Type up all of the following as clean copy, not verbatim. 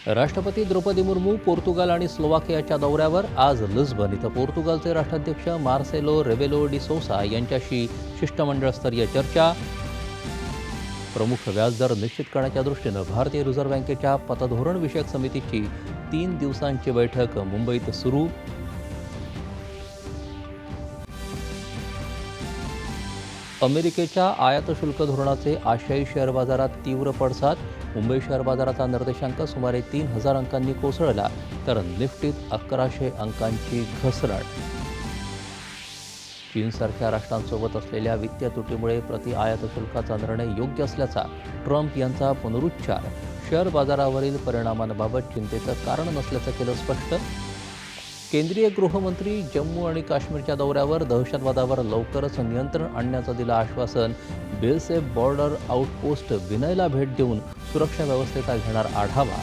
राष्ट्रपती द्रौपदी मुर्मू पोर्तुगाल आणि स्लोवाकियाच्या दौऱ्यावर. आज लिस्बन इथं पोर्तुगालचे राष्ट्राध्यक्ष मार्सेलो रेबेलो डी सोसा यांच्याशी शिष्टमंडळस्तरीय चर्चा. प्रमुख व्याजदर निश्चित करण्याच्या दृष्टीनं भारतीय रिझर्व्ह बँकेच्या पतधोरण विषयक समितीची 3 दिवसांची बैठक मुंबईत सुरू. अमेरिकेच्या आयात शुल्क धोरणाचे आशियाई शेअर बाजारात तीव्र पडसाद. मुंबई शेअर बाजाराचा निर्देशांक सुमारे 3,000 अंकांनी कोसळला, तर निफ्टीत 1,100 अंकांची घसरण. चीनसारख्या राष्ट्रांसोबत असलेल्या वित्तीय तुटीमुळे प्रति आयात शुल्काचा निर्णय योग्य असल्याचा ट्रम्प यांचा पुनरुच्चार. शेअर बाजारावरील परिणामांबाबत चिंतेचं कारण नसल्याचं केलं स्पष्ट. केंद्रीय गृहमंत्री जम्मू आणि काश्मीरच्या दौऱ्यावर. दहशतवादावर लवकरच नियंत्रण आणण्याचं दिलं आश्वासन. बीएसएफ बॉर्डर आउटपोस्ट विनयला भेट देऊन सुरक्षा व्यवस्थेचा घेणार आढावा.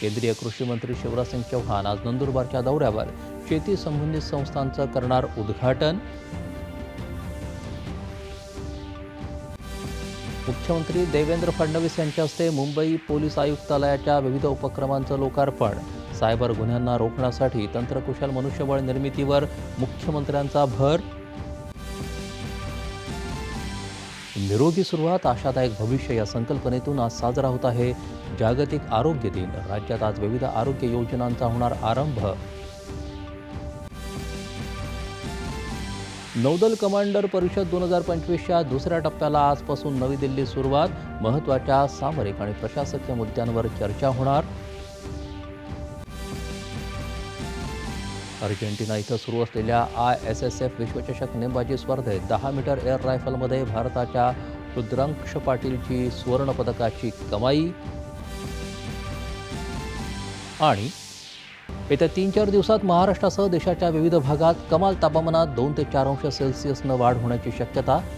केंद्रीय कृषी मंत्री शिवराजसिंग चौहान आज नंदुरबारच्या दौऱ्यावर. शेती संबंधित संस्थांचं करणार उद्घाटन. मुख्यमंत्री देवेंद्र फडणवीस यांच्या हस्ते मुंबई पोलीस आयुक्तालयाच्या विविध उपक्रमांचं लोकार्पण. सायबर गुन्ह्यांना रोखण्यासाठी तंत्रकुशल मनुष्यबळ निर्मितीवर मुख्यमंत्र्यांचा भर. निरोगी सुरुवात आशादायक भविष्य या संकल्पनेतून आज साजरा होत आहे जागतिक आरोग्य दिन. राज्यात आज विविध आरोग्य योजनांचा होणार आरंभ. नौदल कमांडर परिषद 2025च्या दुसऱ्या टप्प्याला आजपासून नवी दिल्लीत सुरुवात. महत्त्वाच्या सामरिक आणि प्रशासकीय मुद्द्यांवर चर्चा होणार. अर्जेंटिना इथं सुरू असलेल्या ISSF विश्वचषक नेमबाजी स्पर्धेत 10 मीटर एअर रायफलमध्ये भारताच्या रुद्रांक्ष पाटीलची सुवर्णपदकाची कमाई. आणि येत्या 3-4 दिवसात महाराष्ट्रासह देशाच्या विविध भागात कमाल तापमानात 2 ते 4 अंश सेल्सिअसनं वाढ होण्याची शक्यता.